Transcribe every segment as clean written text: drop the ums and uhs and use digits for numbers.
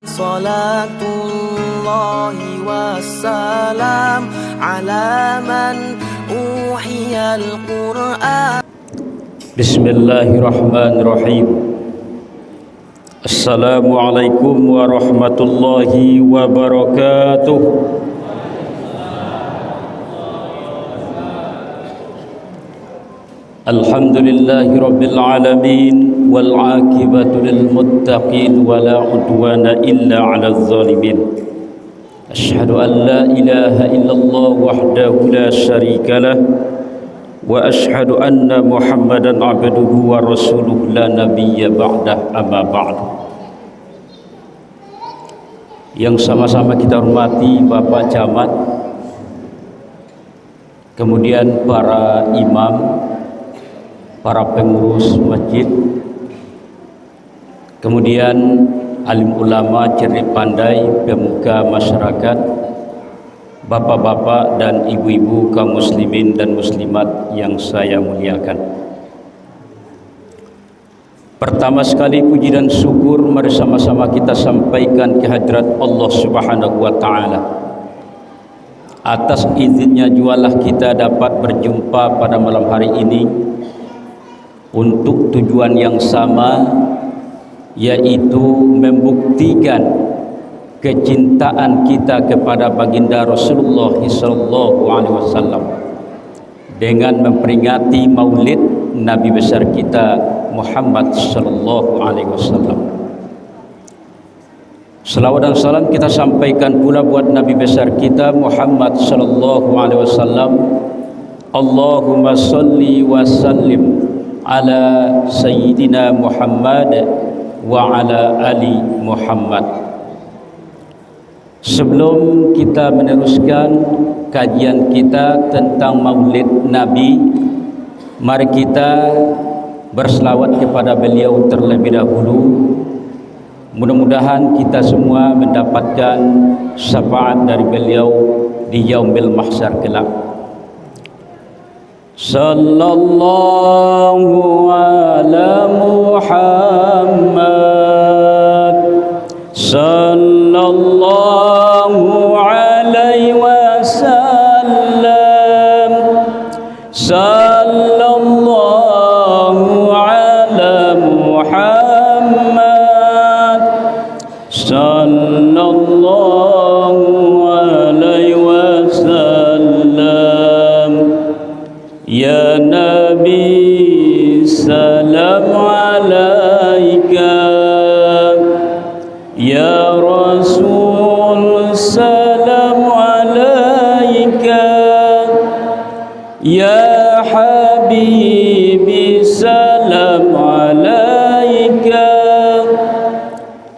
Salatullahi wassalam ala man uhiyal Qur'an. Bismillahirrahmanirrahim. Assalamualaikum warahmatullahi wabarakatuh. Alhamdulillahi rabbil alamin wal aqibatu lil muttaqin wala udwana illa 'alal zalimin. Asyhadu an la ilaha illallah wahdahu la syarikalah wa asyhadu anna Muhammadan 'abduhu wa rasuluhu la nabiyya ba'dah, amma ba'd. Yang sama-sama kita hormati Bapak Camat, kemudian para imam, para pengurus masjid, kemudian alim ulama, cerdik pandai, pemuka masyarakat, bapak-bapak dan ibu-ibu kaum muslimin dan muslimat yang saya muliakan. Pertama sekali puji dan syukur mari sama-sama kita sampaikan ke hadirat Allah Subhanahu wa taala. Atas izinnya jualah kita dapat berjumpa pada malam hari ini untuk tujuan yang sama, yaitu membuktikan kecintaan kita kepada baginda Rasulullah SAW dengan memperingati maulid Nabi besar kita Muhammad SAW. Selawat dan salam kita sampaikan pula buat Nabi besar kita Muhammad SAW. Allahumma salli wa sallim ala Sayyidina Muhammad wa ala ali Muhammad. Sebelum kita meneruskan kajian kita tentang maulid Nabi, mari kita berselawat kepada beliau terlebih dahulu. Mudah-mudahan kita semua mendapatkan syafaat dari beliau di yaumil mahsyar kelak. Sallallahu ala Muhammad, sallallahu alaihi wasallam, sallallahu ala Muhammad, sallallahu alaihi wasallam. Ya Nabi salam alaika, ya Rasul salam alaika, ya Habibi salam alaika,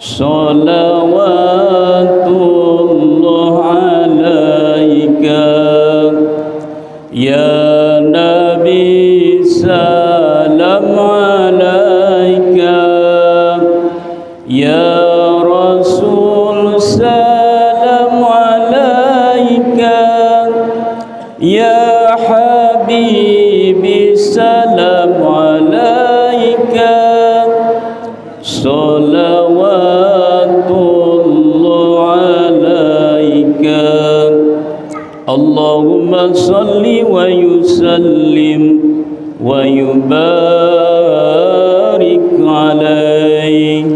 salawatullah alaika, ya Nabi salam alaika, ya Rasul salam alaika, ya Habibi salam alaika, salawatullah alaika. Allahumma salli wa yusallim wa yubarik alaih.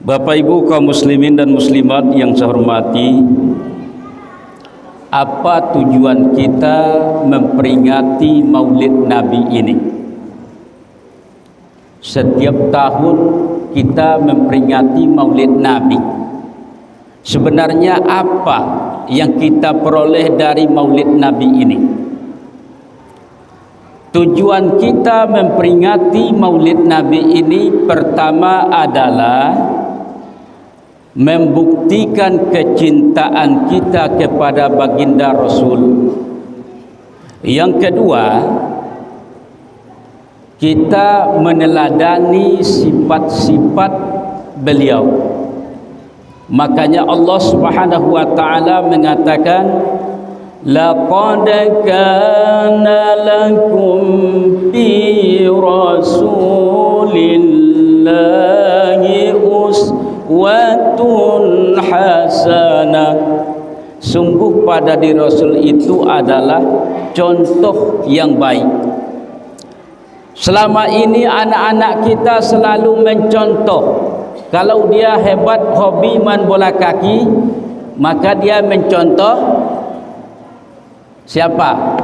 Bapak Ibu kaum muslimin dan muslimat yang saya hormati, apa tujuan kita memperingati maulid Nabi ini? Setiap tahun kita memperingati maulid Nabi. Sebenarnya apa yang kita peroleh dari maulid Nabi ini? Tujuan kita memperingati maulid Nabi ini pertama adalah membuktikan kecintaan kita kepada baginda Rasul. Yang kedua, kita meneladani sifat-sifat beliau. Makanya Allah Subhanahu wa taala mengatakan, laqad kana lakum fi rasulillahi uswatun hasanah. Sungguh pada diri Rasul itu adalah contoh yang baik. Selama ini anak-anak kita selalu mencontoh. Kalau dia hebat hobi main bola kaki, maka dia mencontoh siapa?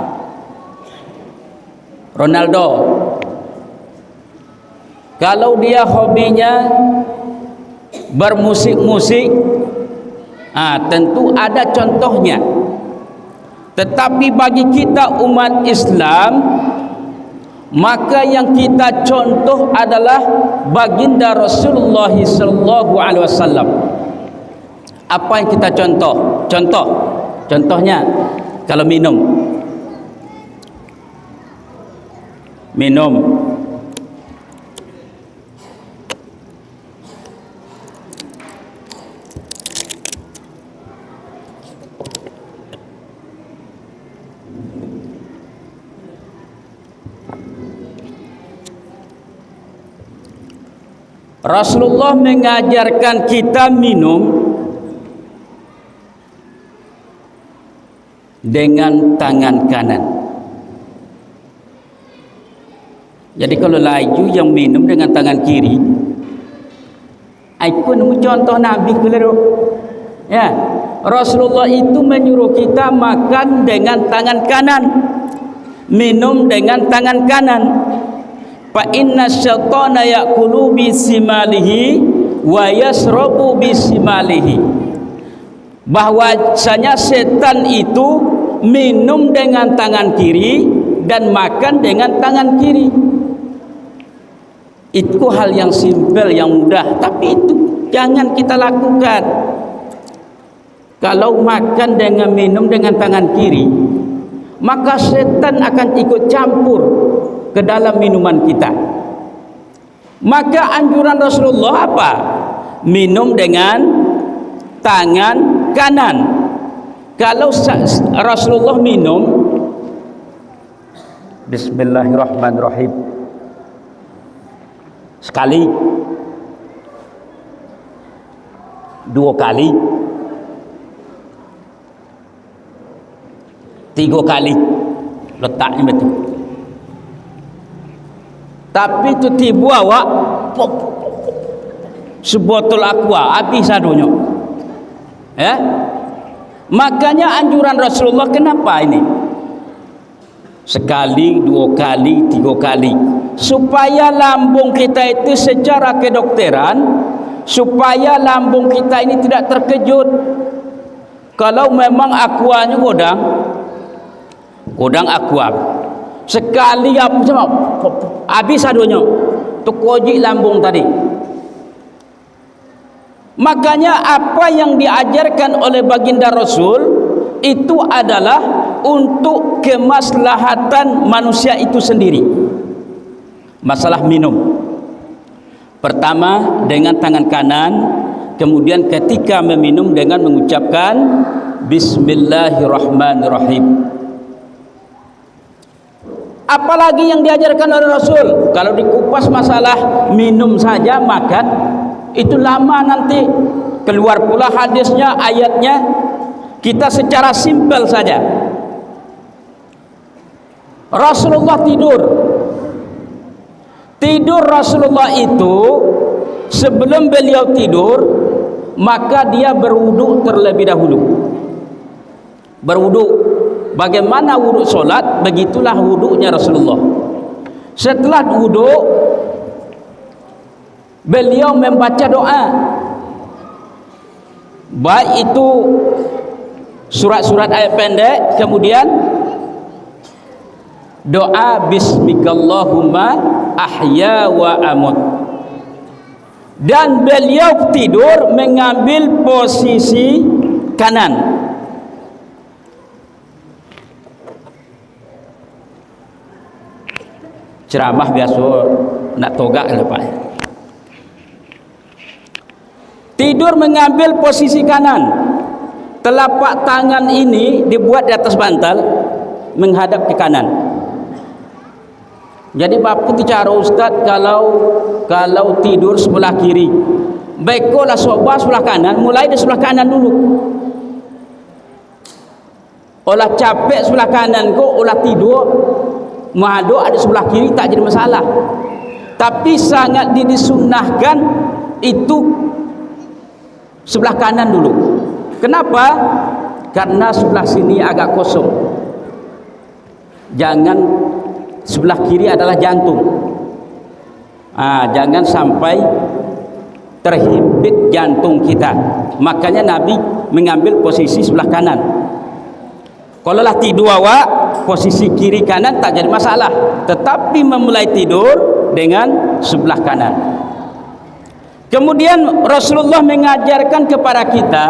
Ronaldo. Kalau dia hobinya bermusik-musik, tentu ada contohnya. Tetapi bagi kita umat Islam, maka yang kita contoh adalah baginda Rasulullah sallallahu alaihi wasallam. Apa yang kita contoh? Contohnya kalau minum. Rasulullah mengajarkan kita minum dengan tangan kanan. Jadi kalau laju yang minum dengan tangan kiri, aku nemu contoh Nabi keliru. Ya, Rasulullah itu menyuruh kita makan dengan tangan kanan, minum dengan tangan kanan. Fa inna syaitana ya'kulu bisimalihi wa yasrabu bisimalihi. Bahwasanya setan itu minum dengan tangan kiri dan makan dengan tangan kiri. Itu hal yang simpel, yang mudah, tapi itu jangan kita lakukan. Kalau makan dengan minum dengan tangan kiri, maka setan akan ikut campur ke dalam minuman kita. Maka anjuran Rasulullah apa? Minum dengan tangan kanan. Kalau Rasulullah minum, bismillahirrahmanirrahim, sekali, dua kali, tiga kali, letaknya betul. Tapi itu tiba awak sebotol aqua habis sadunya. Ya, makanya anjuran Rasulullah kenapa ini? Sekali, dua kali, tiga kali, supaya lambung kita itu secara kedokteran, supaya lambung kita ini tidak terkejut. Kalau memang aquanya godang aqua, sekali apa sama habis sadunya, tu koji lambung tadi. Makanya apa yang diajarkan oleh baginda Rasul itu adalah untuk kemaslahatan manusia itu sendiri. Masalah minum, pertama dengan tangan kanan, kemudian ketika meminum dengan mengucapkan bismillahirrahmanirrahim. Apalagi yang diajarkan oleh Rasul. Kalau dikupas masalah minum saja, makan, itu lama nanti. Keluar pula hadisnya, ayatnya. Kita secara simpel saja. Rasulullah tidur Rasulullah itu, sebelum beliau tidur, maka dia berwudu terlebih dahulu. Berwudu, bagaimana wudu solat, begitulah wudunya Rasulullah. Setelah wudu, beliau membaca doa, baik itu surat-surat ayat pendek, kemudian doa bismikallahumma ahya wa amut. Dan beliau tidur mengambil posisi kanan. Ceramah biasa nak togak lepas. Tidur mengambil posisi kanan. Telapak tangan ini dibuat di atas bantal menghadap ke kanan. Jadi bapak itu cara Ustaz kalau tidur sebelah kiri, Beko lah soba sebelah kanan, mulai di sebelah kanan dulu. Olah capek sebelah kanan ko, olah tidur mado ada sebelah kiri tak jadi masalah. Tapi sangat disunnahkan itu sebelah kanan dulu. Kenapa? Karena sebelah sini agak kosong. Jangan sebelah kiri adalah jantung. Jangan sampai terhimpit jantung kita. Makanya Nabi mengambil posisi sebelah kanan. Kalau lah tidur awak posisi kiri kanan tak jadi masalah, tetapi memulai tidur dengan sebelah kanan. Kemudian Rasulullah mengajarkan kepada kita,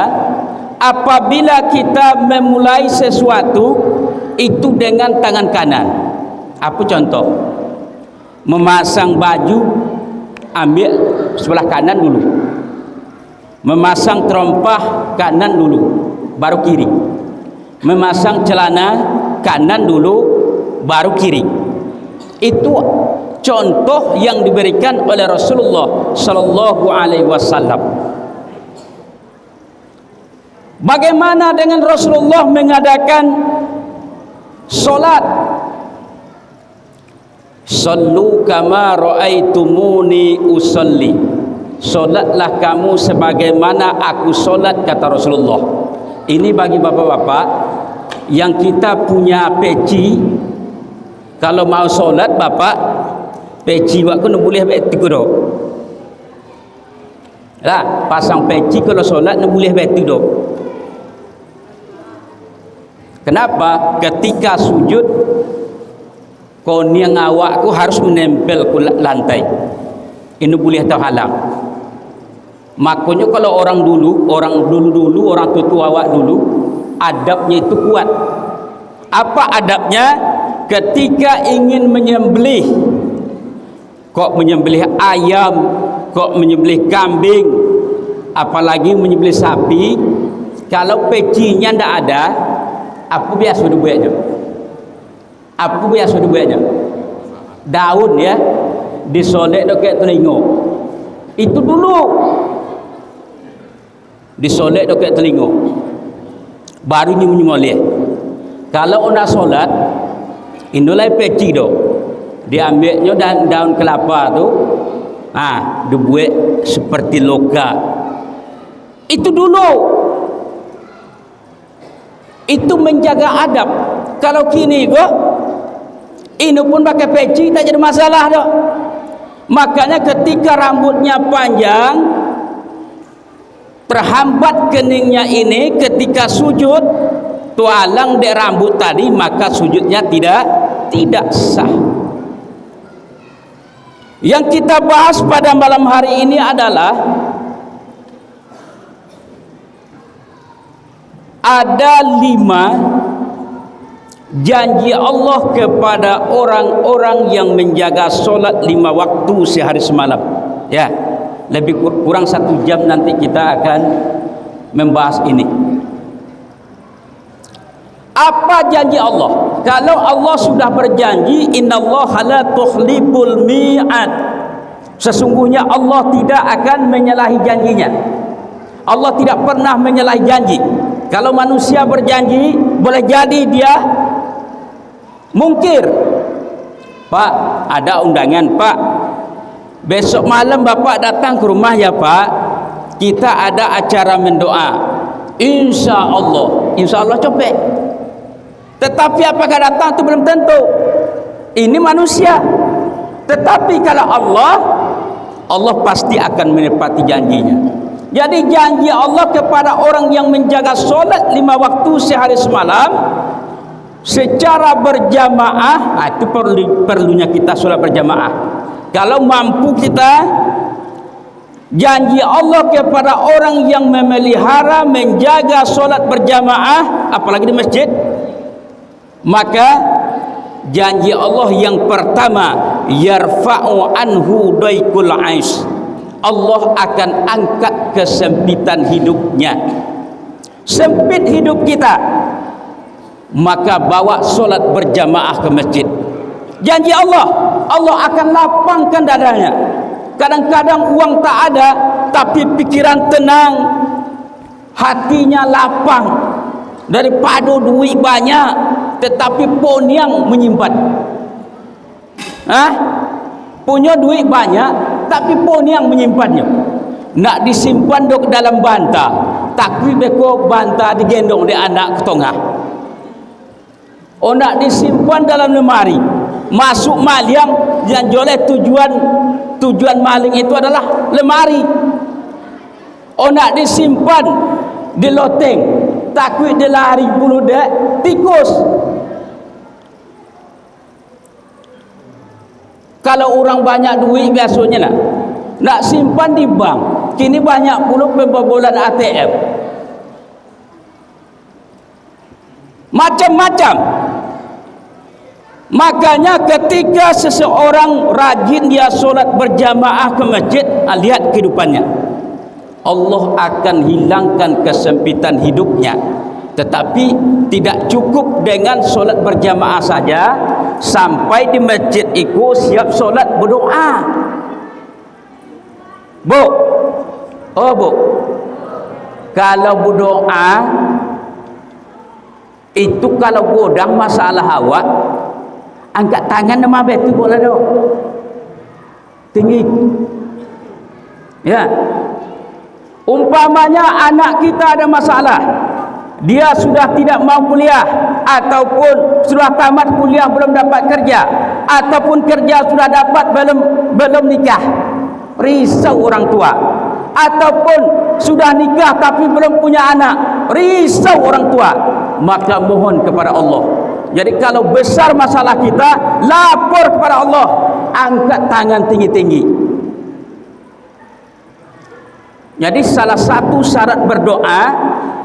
apabila kita memulai sesuatu itu dengan tangan kanan. Apa contoh? Memasang baju, ambil sebelah kanan dulu. Memasang terompah kanan dulu, baru kiri. Memasang celana kanan dulu, baru kiri. Itu contoh yang diberikan oleh Rasulullah sallallahu alaihi wasallam. Bagaimana dengan Rasulullah mengadakan solat? Sallu kama ra'aitumuni usalli. Solatlah kamu sebagaimana aku solat, kata Rasulullah. Ini bagi bapak-bapak yang kita punya peci. Kalau mau solat bapak, peci waktu nak boleh betul dok. Lah, pasang peci kalau solat nak boleh betul dok. Kenapa? Ketika sujud, koniang awakku harus menempel ke lantai. Ini boleh terhalang. Makanya kalau orang dulu, orang tua awak dulu, adabnya itu kuat. Apa adabnya? Ketika ingin menyembelih, kok menyembelih ayam, kok menyembelih kambing, apalagi menyembelih sapi, kalau pecinya ndak ada, apa biasa dibuatnya? Apa biasa dibuatnya? Daun ya, disolek dekat telinga. Itu dulu. Disolek dekat telinga. Baru nyunyoleh. Kalau nak solat, indolai peci do. Diambilnya daun kelapa tu, dibuat seperti loka. Itu dulu. Itu menjaga adab. Kalau kini kok ini pun pakai peci tak jadi masalah dah. Makanya ketika rambutnya panjang, terhambat keningnya ini, ketika sujud tualang dek rambut tadi, maka sujudnya tidak sah. Yang kita bahas pada malam hari ini adalah ada 5 janji Allah kepada orang-orang yang menjaga solat 5 waktu sehari semalam. Ya, lebih kurang 1 jam nanti kita akan membahas ini. Apa janji Allah? Kalau Allah sudah berjanji, innallaha la tukhliful mi'ad, sesungguhnya Allah tidak akan menyalahi janjinya. Allah tidak pernah menyalahi janji. Kalau manusia berjanji, boleh jadi dia mungkir. Pak, ada undangan Pak, besok malam Bapak datang ke rumah ya Pak, kita ada acara mendoa. Insya Allah copek. Tetapi apakah datang itu belum tentu. Ini manusia. Tetapi kalau Allah pasti akan menepati janjinya. Jadi janji Allah kepada orang yang menjaga solat 5 waktu sehari semalam secara berjamaah, itu perlunya kita solat berjamaah. Kalau mampu kita, janji Allah kepada orang yang memelihara menjaga solat berjamaah, apalagi di masjid, maka janji Allah yang pertama, yarfa'u anhu daikul ais, Allah akan angkat kesempitan hidupnya. Sempit hidup kita, maka bawa solat berjamaah ke masjid. Janji Allah, Allah akan lapangkan dadanya. Kadang-kadang uang tak ada, tapi pikiran tenang, hatinya lapang. Daripada duit banyak, tetapi pon yang menyimpan. Punya duit banyak, tapi pon yang menyimpannya. Nak disimpan dok dalam banta, takwi beko banta digendong di anak ke tengah. Nak disimpan dalam lemari, masuk maling yang joleh tujuan maling itu adalah lemari. Nak disimpan di loteng, takwi di lari bulu dek tikus. Kalau orang banyak duit biasanya nak simpan di bank, kini banyak pula pembobolan ATM. Macam-macam. Makanya ketika seseorang rajin dia solat berjamaah ke masjid, lihat kehidupannya. Allah akan hilangkan kesempitan hidupnya. Tetapi tidak cukup dengan solat berjamaah saja, sampai di masjid itu siap solat berdoa. Bu, kalau berdoa itu kalau godang masalah awak, angkat tangan nama betul boleh dok, tinggi. Ya, umpamanya anak kita ada masalah, dia sudah tidak mau kuliah, ataupun sudah tamat kuliah belum dapat kerja, ataupun kerja sudah dapat belum nikah, risau orang tua, ataupun sudah nikah tapi belum punya anak, risau orang tua. Maka mohon kepada Allah. Jadi kalau besar masalah kita, lapor kepada Allah, angkat tangan tinggi-tinggi. Jadi salah satu syarat berdoa,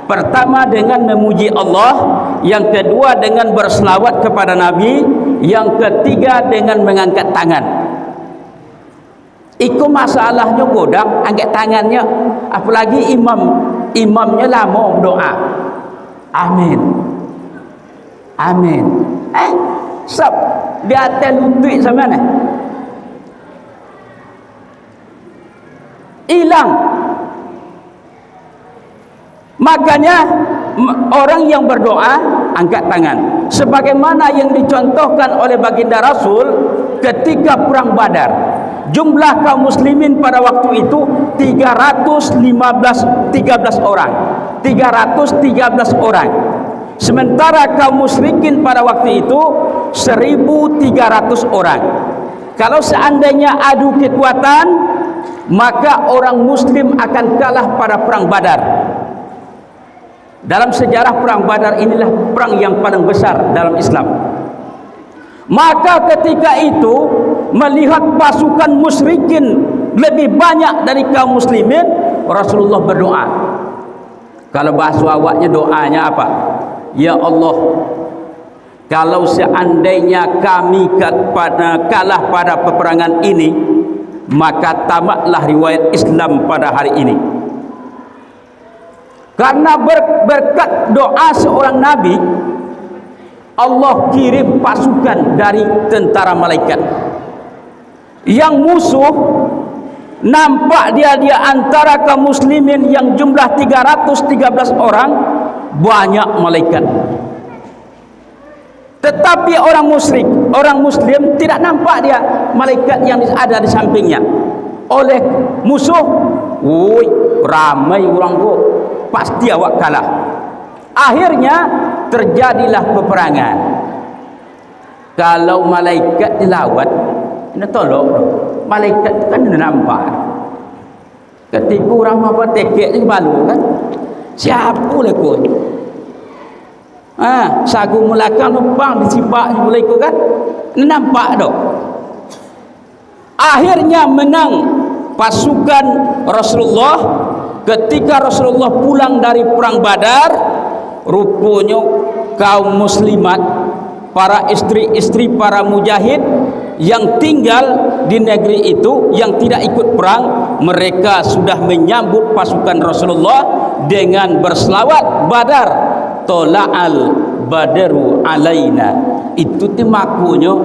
pertama dengan memuji Allah, yang kedua dengan berselawat kepada Nabi, yang ketiga dengan mengangkat tangan. Itu masalahnya godang, angkat tangannya, apalagi imamnya lama berdoa. Amin. Amin. Sab di atas lutut sama mana? Hilang. Makanya orang yang berdoa angkat tangan, sebagaimana yang dicontohkan oleh baginda Rasul ketika perang Badar. Jumlah kaum muslimin pada waktu itu 313 orang. Sementara kaum musyrikin pada waktu itu 1.300 orang. Kalau seandainya adu kekuatan, maka orang muslim akan kalah pada perang Badar. Dalam sejarah perang Badar inilah perang yang paling besar dalam Islam. Maka ketika itu melihat pasukan musyrikin lebih banyak dari kaum muslimin, Rasulullah berdoa. Kalau bahasa awaknya doanya apa? Ya Allah, kalau seandainya kami kalah pada peperangan ini, maka tamatlah riwayat Islam pada hari ini. Karena berkat doa seorang Nabi, Allah kirim pasukan dari tentara malaikat. Yang musuh nampak dia antara kaum muslimin yang jumlah 313 orang, banyak malaikat. Tetapi orang musyrik, orang muslim tidak nampak dia malaikat yang ada di sampingnya. Oleh musuh, woi, ramai orang kok, pasti awak kalah. Akhirnya terjadilah peperangan. Kalau malaikat dilawat, ini tolong, malaikat kan nampak. Ketika orang apa tekek ni balu kan, siapa lekut? Sagu melakang numpang disipak mulai ikut kan, ini nampak dok. Akhirnya menang pasukan Rasulullah. Ketika Rasulullah pulang dari perang Badar, rupanya kaum muslimat, para istri-istri para mujahid yang tinggal di negeri itu, yang tidak ikut perang, mereka sudah menyambut pasukan Rasulullah dengan berselawat Badar, tola'al badaru alaina. Itu temakunya,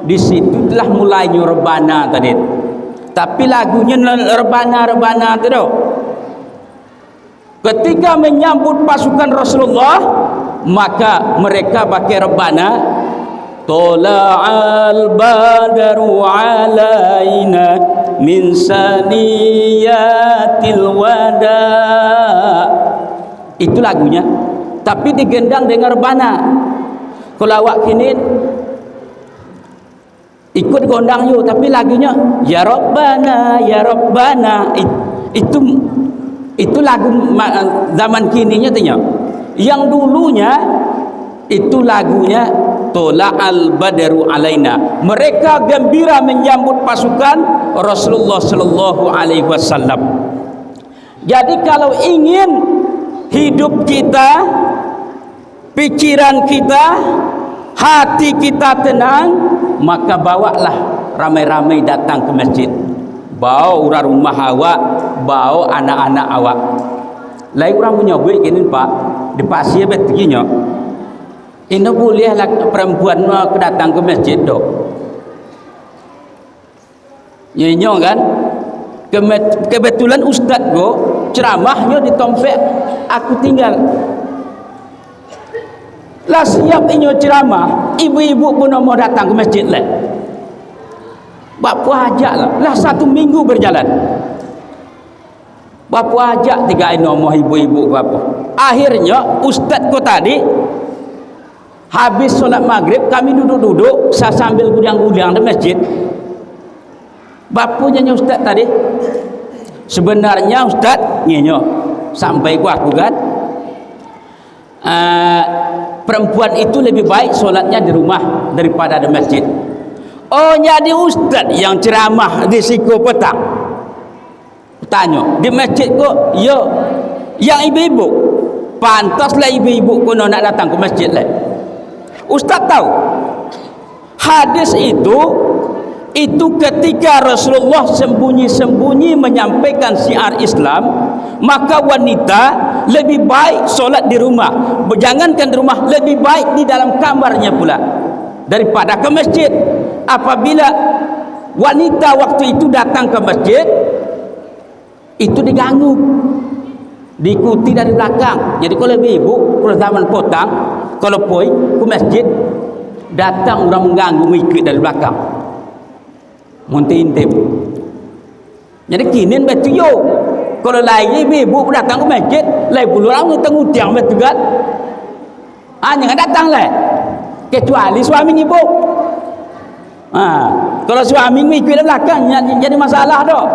di situ telah mulainya rebana tadi. tapi lagunya rebana tu dah. Ketika menyambut pasukan Rasulullah, maka mereka pakai rebana, Tola'al badaru alaina min saniyatil wada. Itu lagunya, tapi digendang dengan rebana. Kalau awak kini ikut gondang you, tapi lagunya ya Rabbana ya Rabbana. Itu lagu zaman kininya tanya. Yang dulunya itu lagunya Tola'al badaru alaina. Mereka gembira menyambut pasukan Rasulullah sallallahu alaihi wasallam. Jadi kalau ingin hidup kita, pikiran kita, hati kita tenang, maka bawalah ramai-ramai datang ke masjid. Bawa orang rumah awak, bawa anak-anak awak. Lain orang punya buat gini pak, di pasir betulnya. Ini bolehlah perempuan datang ke masjid dok. Nyenyo kan? Kebetulan ustaz go ceramahnya di Tomfek, aku tinggal. Lah siap inyo ceramah, ibu-ibu pun mau datang ke masjid lah. Bapa ajak lah 1 minggu berjalan. Bapa ajak 3 nombor ibu-ibu bapa. Akhirnya ustaz ko tadi habis solat maghrib, kami duduk-duduk sambil gudang-gudang di masjid. Bapunya ustaz tadi, sebenarnya ustaz nyenyo sampai ku aku kan, perempuan itu lebih baik solatnya di rumah daripada di masjid. Oh, jadi ustaz yang ceramah di siku petang. Tanya di masjid kok, yo yang ibu-ibu, pantaslah ibu-ibu kono nak datang ke masjid lah. Ustaz tahu hadis itu ketika Rasulullah sembunyi-sembunyi menyampaikan syiar Islam, maka wanita lebih baik solat di rumah. Jangankan di rumah, lebih baik di dalam kamarnya pula daripada ke masjid. Apabila wanita waktu itu datang ke masjid, itu diganggu, diikuti dari belakang. Jadi kalau ibu, kalau zaman potang, kalau poi ke masjid, datang orang mengganggu, mengikut dari belakang, muntah-intip. Jadi kini betul yo. Kalau lain ibu datang ke masjid, lain puluh orang tengah tiang betul kan? Jangan datang lah, kecuali suami ibu. Kalau suami mengikut dari belakang, jadi masalah dah.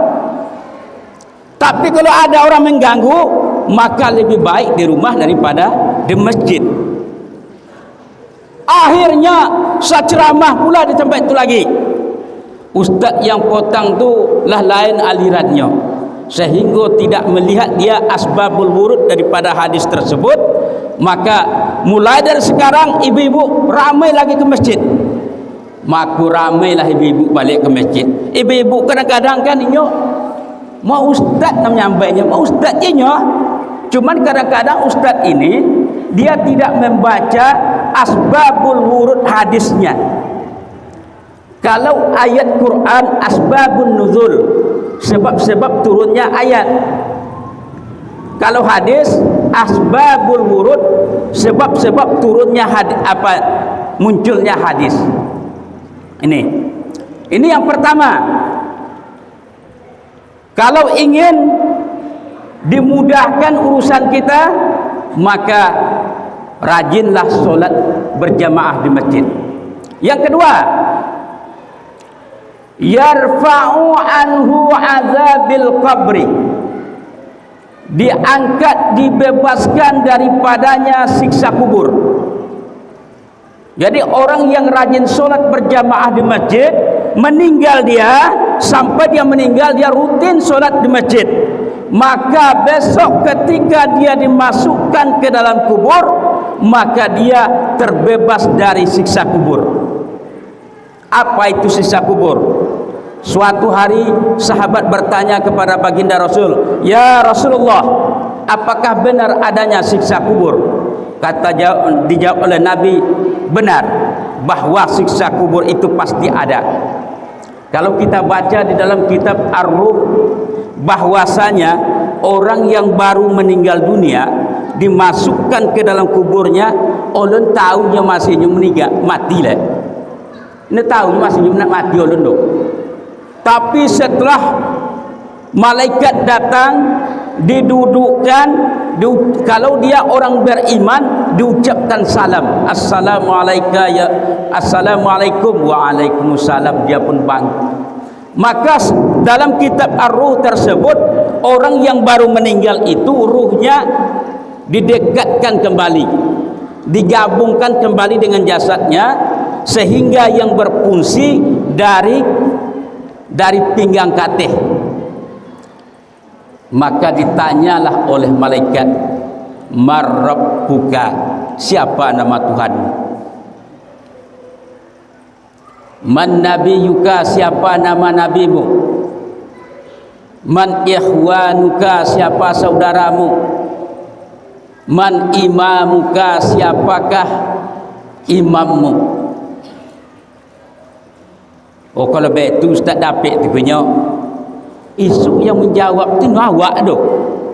Tapi kalau ada orang mengganggu, maka lebih baik di rumah daripada di masjid. Akhirnya saya ceramah pula di tempat itu lagi. Ustaz yang potang tu lah lain alirannya, sehingga tidak melihat dia asbabul wurud daripada hadis tersebut. Maka mulai dari sekarang ibu-ibu ramai lagi ke masjid. Maku ramailah ibu-ibu balik ke masjid. Ibu-ibu kadang-kadang kan inyo mau ustaz nak menyampaikannya, mau ustaz je nyo. Cuman kadang-kadang ustaz ini dia tidak membaca asbabul wurud hadisnya. Kalau ayat Quran asbabun nuzul, sebab-sebab turunnya ayat. Kalau hadis asbabul wurud, sebab-sebab turunnya hadis, munculnya hadis. Ini yang pertama. Kalau ingin dimudahkan urusan kita, maka rajinlah solat berjamaah di masjid. Yang kedua, yarfa'u anhu azabil qabri, diangkat, dibebaskan daripadanya siksa kubur. Jadi orang yang rajin solat berjamaah di masjid, meninggal dia, sampai dia meninggal dia rutin solat di masjid, maka besok ketika dia dimasukkan ke dalam kubur, maka dia terbebas dari siksa kubur. Apa itu siksa kubur? Suatu hari sahabat bertanya kepada baginda Rasul, "Ya Rasulullah, apakah benar adanya siksa kubur?" Dijawab oleh Nabi, benar bahwa siksa kubur itu pasti ada. Kalau kita baca di dalam kitab Ar-Ruh, bahwasanya orang yang baru meninggal dunia dimasukkan ke dalam kuburnya, ulun tahunya masih meninggal mati lah. Ini tahunya masih mati ulun dok. Tapi setelah malaikat datang, didudukkan, kalau dia orang beriman diucapkan salam, assalamualaikum waalaikumsalam, dia pun bangkit. Maka dalam kitab Ar-Ruh tersebut, orang yang baru meninggal itu ruhnya didekatkan kembali, digabungkan kembali dengan jasadnya, sehingga yang berfungsi dari pinggang katih. Maka ditanyalah oleh malaikat, marrabbuka, siapa nama Tuhanmu? Man nabiyuka, siapa nama nabimu? Man ikhwanuka, siapa saudaramu? Man imamuka, siapakah imammu? Oh, kalau begitu Ustaz dapat tu punya. Isu yang menjawab tu awak tu,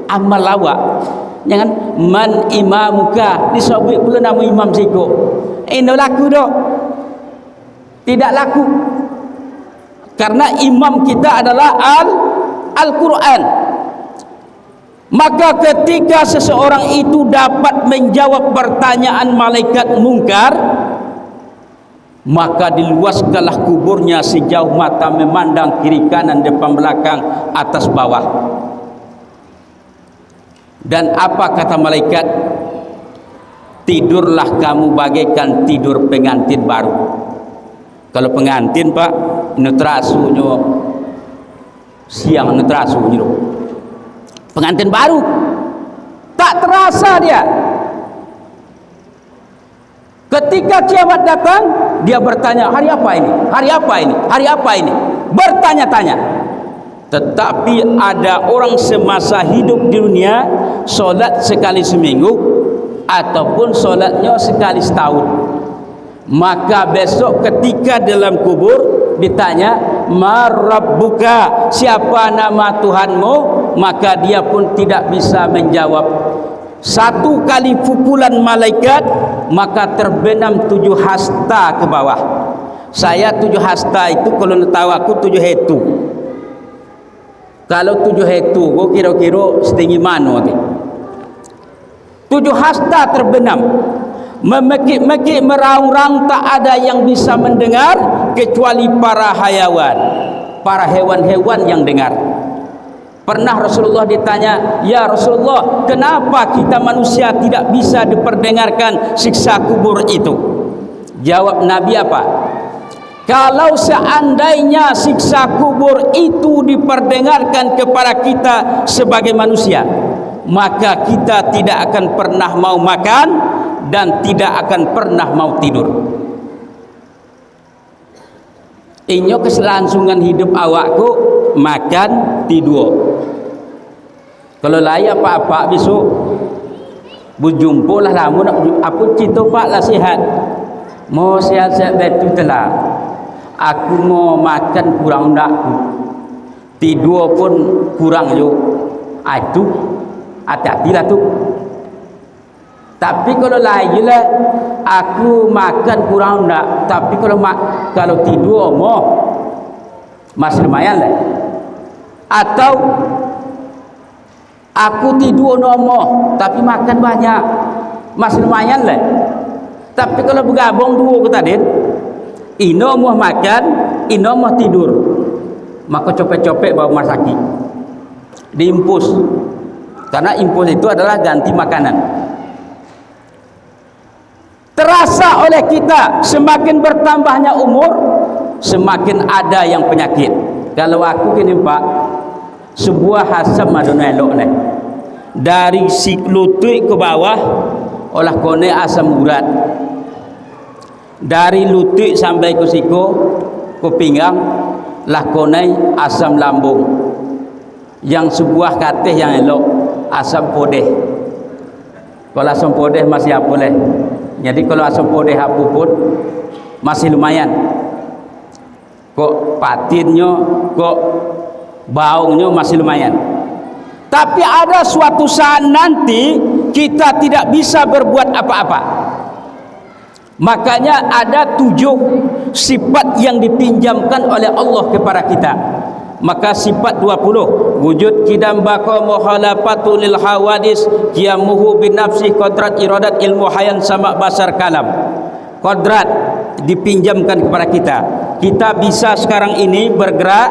amal awak. Jangan man imamuka disebut pula nama imam siko. Ini laku dah. Tidak laku. Karena imam kita adalah Al-Quran. Maka ketika seseorang itu dapat menjawab pertanyaan malaikat mungkar, maka diluaskanlah kuburnya sejauh mata memandang kiri kanan depan belakang atas bawah. Dan apa kata malaikat? Tidurlah kamu bagaikan tidur pengantin baru. Kalau pengantin pak, nutrasunya siang, nutrasunya pengantin baru, tak terasa dia. Ketika kiamat datang, dia bertanya, hari apa ini? Hari apa ini? Hari apa ini? Bertanya-tanya. Tetapi ada orang semasa hidup di dunia, solat sekali seminggu, ataupun solatnya sekali setahun. Maka besok ketika dalam kubur ditanya, marrabbuka, siapa nama Tuhanmu? Maka dia pun tidak bisa menjawab. Satu kali pukulan malaikat, maka terbenam 7 hasta ke bawah. Saya 7 hasta itu kalau tahu aku 7 hetu. Kalau 7 hetu, gua kira-kira setinggi mana tu? 7 hasta terbenam, memekik-mekik, meraung-raung, tak ada yang bisa mendengar kecuali para hayawan, para hewan-hewan yang dengar. Pernah Rasulullah ditanya, ya Rasulullah, kenapa kita manusia tidak bisa diperdengarkan siksa kubur itu? Jawab Nabi apa? Kalau seandainya siksa kubur itu diperdengarkan kepada kita sebagai manusia, maka kita tidak akan pernah mau makan dan tidak akan pernah mau tidur. Inyo keselangsungan hidup awakku, makan, tidur. Kalau layak apa-apa besok berjumpa lah lama nak apa cerita pak lah sihat. Mau sihat-sihat betul telah. Aku mau makan kurang ndak, tidur pun kurang jo. Itu hati-hatilah tu. Tapi kalau lain lah, aku makan kurang ndak, tapi kalau tidur masih lumayan lah. Atau aku tidur normal tapi makan banyak, masih lumayan lah. Tapi kalau bergabung dua kita tadi, ino mau makan, ino mau tidur, maka copek-copek bawa rumah sakit, diimpus. Karena impus itu adalah ganti makanan. Terasa oleh kita, semakin bertambahnya umur, semakin ada yang penyakit. Kalau aku gini pak, sebuah asam madona elok nih, dari si lutut ke bawah olah kone asam urat, dari lutut sampai ke siku ke pinggang lah kone asam lambung. Yang sebuah katih yang elok asam podeh. Kalau asam podeh masih apa boleh. Jadi kalau asam podeh apa pun masih lumayan. kok patinnya, kok baungnya masih lumayan. Tapi ada suatu saat nanti kita tidak bisa berbuat apa-apa. Makanya ada 7 sifat yang dipinjamkan oleh Allah kepada kita. Maka sifat 20, wujud kidam baqa mukhalafatu lil hawadis qiyamuhu bin nafsi qadrat iradat ilmu hayan sama basar kalam. Qadrat dipinjamkan kepada kita. Kita bisa sekarang ini bergerak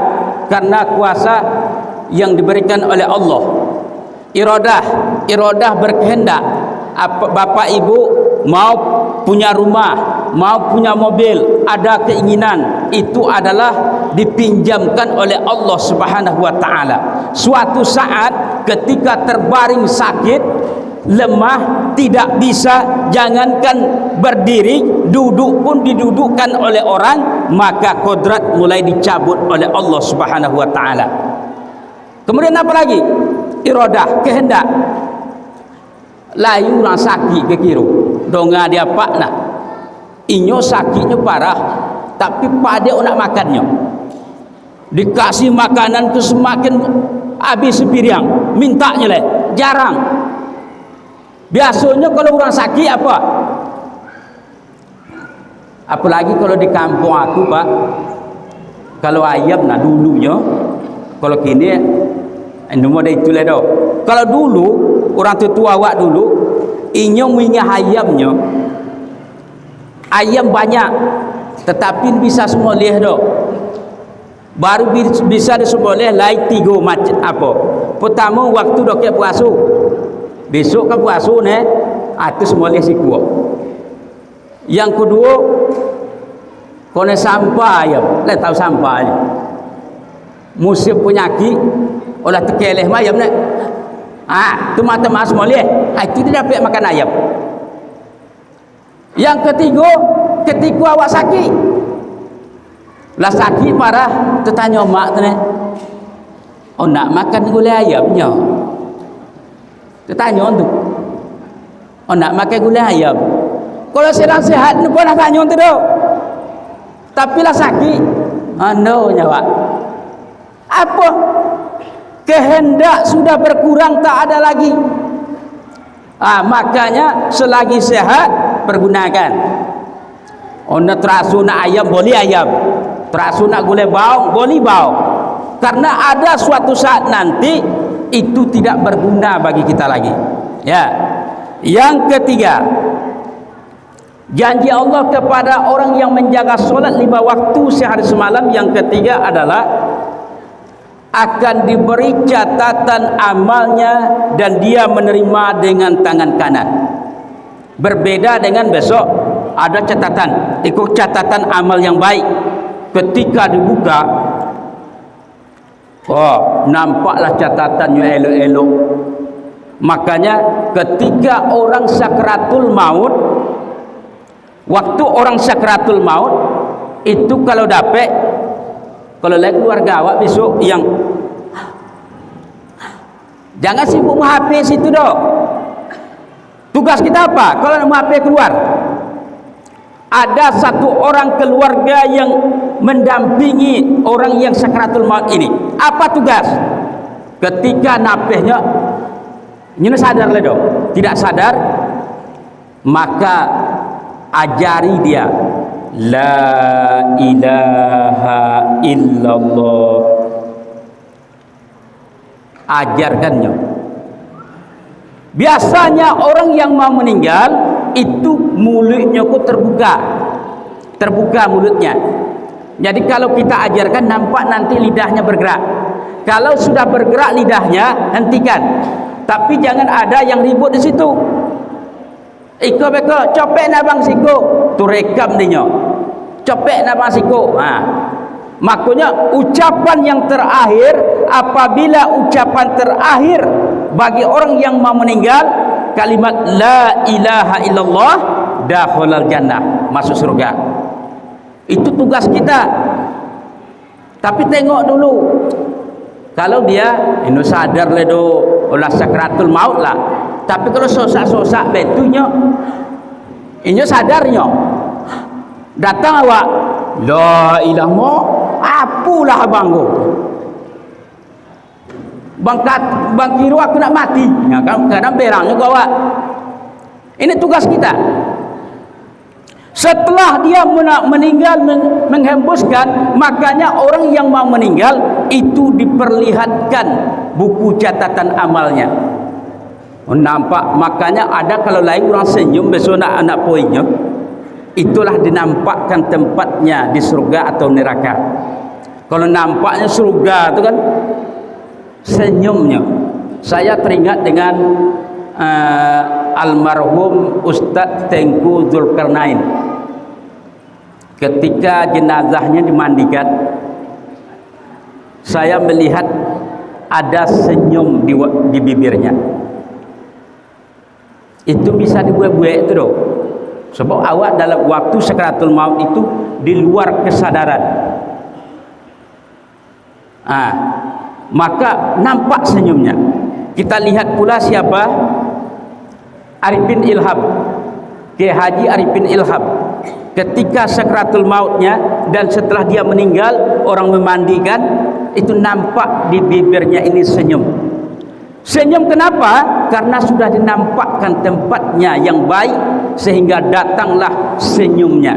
karena kuasa yang diberikan oleh Allah. Iradah berkehendak. Bapak ibu mau punya rumah, mau punya mobil, ada keinginan, itu adalah dipinjamkan oleh Allah Subhanahu wa taala. Suatu saat ketika terbaring sakit, lemah, tidak bisa, jangankan berdiri, duduk pun didudukkan oleh orang, maka kodrat mulai dicabut oleh Allah Subhanahu wa taala. Kemudian apa lagi? Iradah, kehendak. Layu orang sakit ke kira donga dia pak nak inyo sakitnya parah, tapi pada nak makannya, dikasih makanan tu semakin habis sepiring, mintanya leh jarang. Biasanya kalau orang sakit apa, apalagi kalau di kampung aku pak, kalau ayam nah dulunya, kalau kini nomor dah itu ledo. Kalau dulu orang tua awak dulu inyo punya ayamnya, ayam banyak tetapi bisa semoleh do, baru bisa disemoleh lai 3 macam apa. Pertama waktu dok puasa, besok kan puasa ne, itu semoleh siku. Yang kedua kone sampah ayam, le tahu sampah ni musim penyakit olah tekeleh ayam nak. Tu mata mas moleh, itu dia dapat makan ayam. Yang ketiga, ketika awak sakit, lah sakit parah, tertanya mak tu ni, oh nak makan gulai ayamnya? Tertanya tu, oh nak makan gulai ayam? Kalau sedang sehat, ni pun nak tanya tu dah. Tapi lah sakit, no nyawa. Apa? Kehendak sudah berkurang, tak ada lagi. Makanya selagi sehat pergunakan. Ona terasu nak ayam boleh ayam, terasu nak gulai baung boleh baung. Karena ada suatu saat nanti itu tidak berguna bagi kita lagi. Ya. Yang ketiga, janji Allah kepada orang yang menjaga solat 5 waktu sehari semalam. Yang ketiga adalah akan diberi catatan amalnya dan dia menerima dengan tangan kanan. Berbeda dengan besok ada catatan, ikut catatan amal yang baik. Ketika dibuka, oh nampaklah catatannya elok-elok. Makanya ketika orang sakratul maut, waktu orang sakratul maut itu kalau dapat, kalau lagi keluarga awak besok yang jangan sibuk menghapis situ dah. Tugas kita apa? Kalau nak menghapis keluar, ada satu orang keluarga yang mendampingi orang yang sakratul maut ini. Apa tugas? Ketika napihnya ini sadar le dong, tidak sadar, maka ajari dia la ilaha illallah, ajarkannya. Biasanya orang yang mau meninggal itu mulutnya kok terbuka mulutnya. Jadi kalau kita ajarkan, nampak nanti lidahnya bergerak. Kalau sudah bergerak lidahnya, hentikan. Tapi jangan ada yang ribut di situ. Iko beko copek na bang siko, tu rekam dia. Copek na bang siko. Makanya ucapan yang terakhir, apabila ucapan terakhir bagi orang yang mau meninggal, kalimat la ilaha illallah, dakhulal jannah, masuk surga. Itu tugas kita. Tapi tengok dulu, kalau dia ini sadar ledo olah sakratul maut lah. Tapi kalau sosak-sosak betunya, ini sadarnya. Datang awak, la ilaha apalah abang go. Bang kira aku nak mati. Ya, kadang berang juga awak. Ini tugas kita. Setelah dia meninggal menghembuskan, makanya orang yang mau meninggal itu diperlihatkan buku catatan amalnya. Nampak, makanya ada kalau lain orang senyum besok nak poinnya, itulah dinampakkan tempatnya di surga atau neraka. Kalau nampaknya surga itu kan senyumnya. Saya teringat dengan almarhum Ustadz Tengku Zulkarnain. Ketika jenazahnya dimandikan, saya melihat ada senyum di bibirnya. Itu bisa dibuat-buat itu doh. Sebab awak dalam waktu sakaratul maut itu di luar kesadaran. Maka nampak senyumnya. Kita lihat pula siapa? Arifin Ilham, Kiai Haji Arifin Ilham. Ketika sakaratul mautnya dan setelah dia meninggal, orang memandikan, itu nampak di bibirnya ini senyum. Senyum kenapa? Karena sudah dinampakkan tempatnya yang baik sehingga datanglah senyumnya.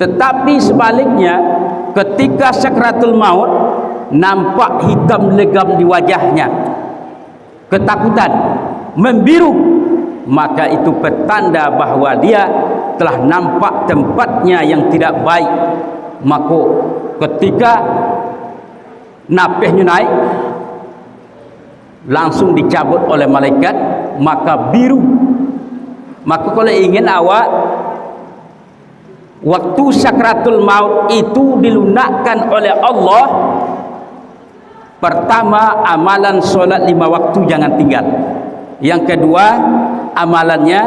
Tetapi sebaliknya, ketika sakaratul maut, nampak hitam legam di wajahnya, ketakutan, membiru, maka itu petanda bahawa dia telah nampak tempatnya yang tidak baik. Maka ketika napasnya naik, langsung dicabut oleh malaikat, maka biru. Maka kalau ingin awak waktu sakaratul maut itu dilunakkan oleh Allah, pertama amalan solat 5 waktu jangan tinggal. Yang kedua, amalannya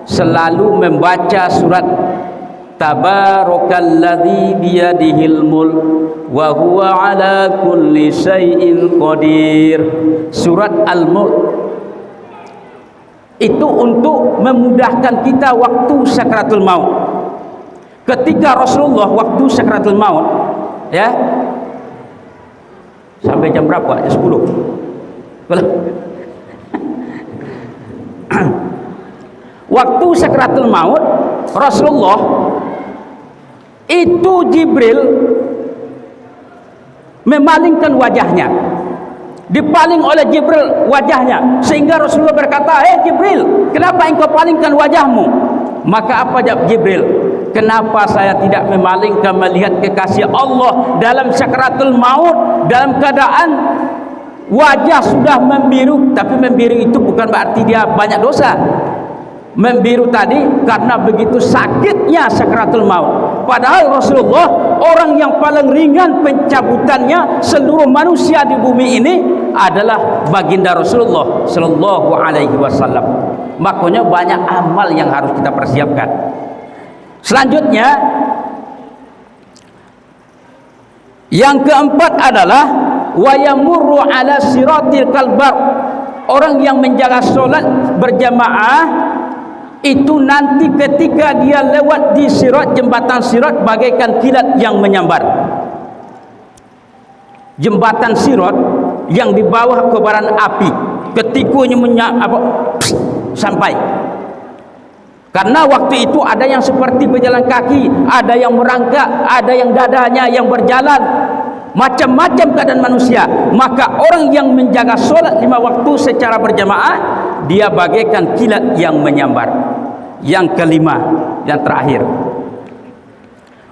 selalu membaca surat Tabarakalladzi biyadihil mulk wa huwa ala kulli syai'in qadir. Surat Al-Mulk itu untuk memudahkan kita waktu sakaratul maut. Ketika Rasulullah waktu sakaratul maut, ya, sampai jam berapa? Jam 10. Waktu sakaratul maut Rasulullah itu Jibril memalingkan wajahnya, dipaling oleh Jibril wajahnya, sehingga Rasulullah berkata, Jibril, kenapa engkau palingkan wajahmu? Maka apa jawab Jibril? Kenapa saya tidak memalingkan melihat kekasih Allah dalam sakaratul maut dalam keadaan wajah sudah membiru? Tapi membiru itu bukan berarti dia banyak dosa. Membiru tadi karena begitu sakitnya sakaratul maut. Padahal Rasulullah orang yang paling ringan pencabutannya seluruh manusia di bumi ini adalah baginda Rasulullah sallallahu alaihi wasallam. Makanya banyak amal yang harus kita persiapkan. Selanjutnya yang keempat adalah wa yamurru ala siratil kalbar. Orang yang menjaga solat berjamaah itu nanti ketika dia lewat di sirat, jembatan sirat bagaikan kilat yang menyambar. Jembatan sirat yang di bawah kobaran api, ketikanya sampai. Karena waktu itu ada yang seperti berjalan kaki, ada yang merangkak, ada yang dadanya yang berjalan, macam-macam keadaan manusia. Maka orang yang menjaga solat 5 waktu secara berjamaah, dia bagaikan kilat yang menyambar. Yang kelima, yang terakhir,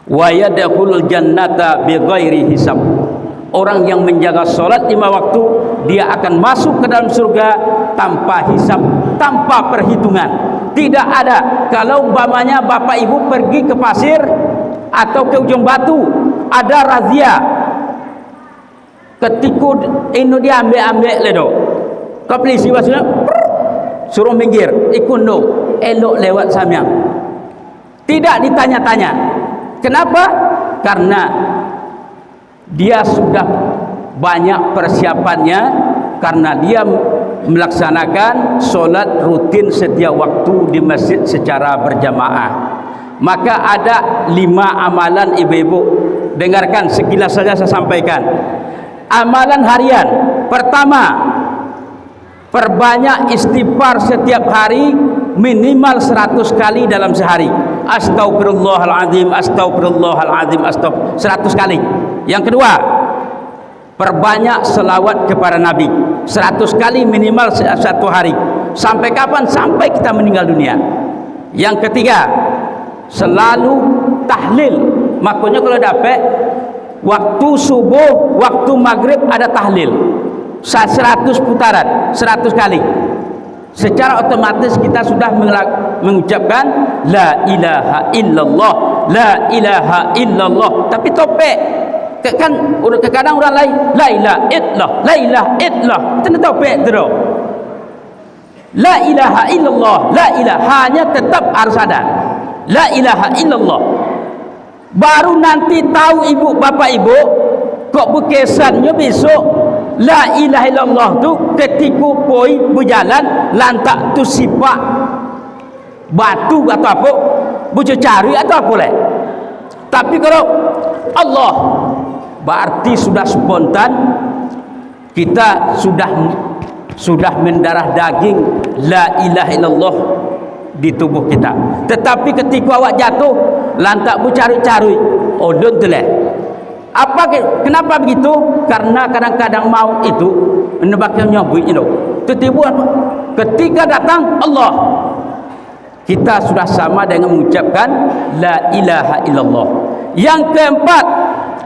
wa yadkhulul jannata bighairi hisab. Orang yang menjaga solat 5 waktu, dia akan masuk ke dalam surga tanpa hisab, tanpa perhitungan. Tidak ada. Kalau umpamanya bapak ibu pergi ke pasir atau ke ujung batu, ada razia, ketika ini dia ambil ledo, ke polisi maksudnya suruh minggir, ikut no, elok lewat samyang. Tidak ditanya-tanya. Kenapa? Karena dia sudah banyak persiapannya, karena dia melaksanakan solat rutin setiap waktu di masjid secara berjamaah. Maka ada 5 amalan ibu-ibu dengarkan sekilas saja saya sampaikan. Amalan harian pertama, perbanyak istighfar setiap hari minimal 100 kali dalam sehari. Astagfirullahaladzim, astagfirullahaladzim, 100 kali. Yang kedua, perbanyak selawat kepada Nabi 100 kali minimal satu hari. Sampai kapan? Sampai kita meninggal dunia. Yang ketiga, selalu tahlil. Makanya kalau dapat waktu subuh, waktu maghrib ada tahlil 100 putaran, 100 kali. Secara otomatis kita sudah mengucapkan la ilaha illallah, la ilaha illallah. Tapi topik kan kadang orang lain la ilaha illallah, la ilaha illallah, kena topik terus. La ilaha illallah, la ilaha, hanya tetap harus ada la ilaha illallah. Baru nanti tahu ibu bapak ibu kok berkesannya besok la ilaha illallah tu ketika poi berjalan lantak tu sifat batu atau apa bercari atau apa lah. Tapi kalau Allah berarti sudah spontan, kita sudah mendarah daging la ilaha illallah di tubuh kita. Tetapi ketika awak jatuh lantak bercari-cari odon tu lah. Kenapa begitu? Karena kadang-kadang maut itu menebaknya nyabui itu. Tiba-tiba ketika datang Allah, kita sudah sama dengan mengucapkan la ilaha illallah. Yang keempat,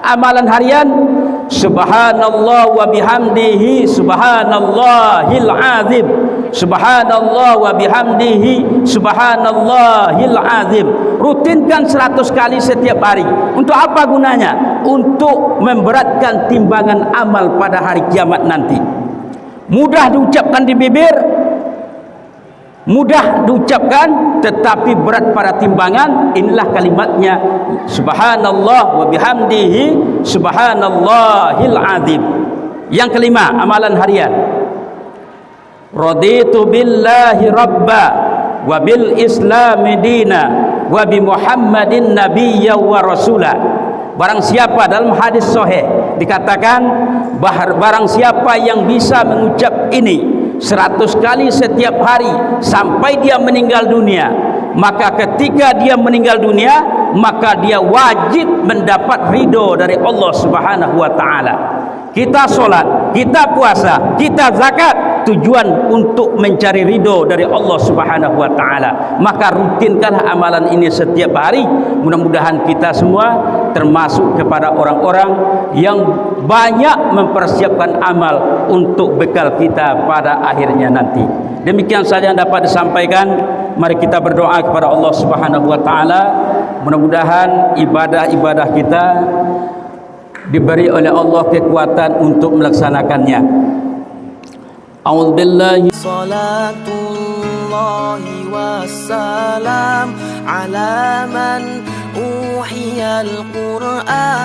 amalan harian subhanallah wa bihamdihi subhanallahil azim, subhanallah wa bihamdihi subhanallahil azim. Rutinkan 100 kali setiap hari. Untuk apa gunanya? Untuk memberatkan timbangan amal pada hari kiamat nanti. Mudah diucapkan di bibir, mudah diucapkan, tetapi berat pada timbangan. Inilah kalimatnya subhanallah wa bihamdihi subhanallahil azim. Yang kelima, amalan harian raditu billahi rabba wa bil islami dina wa bi muhammadin nabiyya wa rasula. Barang siapa, dalam hadis sahih dikatakan, barang siapa yang bisa mengucap ini 100 kali setiap hari sampai dia meninggal dunia, maka ketika dia meninggal dunia, maka dia wajib mendapat ridho dari Allah Subhanahu wa taala. Kita solat, kita puasa, kita zakat, tujuan untuk mencari ridho dari Allah Subhanahu wa taala. Maka rutinkanlah amalan ini setiap hari. Mudah-mudahan kita semua termasuk kepada orang-orang yang banyak mempersiapkan amal untuk bekal kita pada akhirnya nanti. Demikian saja yang dapat disampaikan. Mari kita berdoa kepada Allah Subhanahu wa taala. Mudah-mudahan ibadah-ibadah kita diberi oleh Allah kekuatan untuk melaksanakannya. A'udzubillahi salatullahi wassalam ala man uhiyal Qur'an.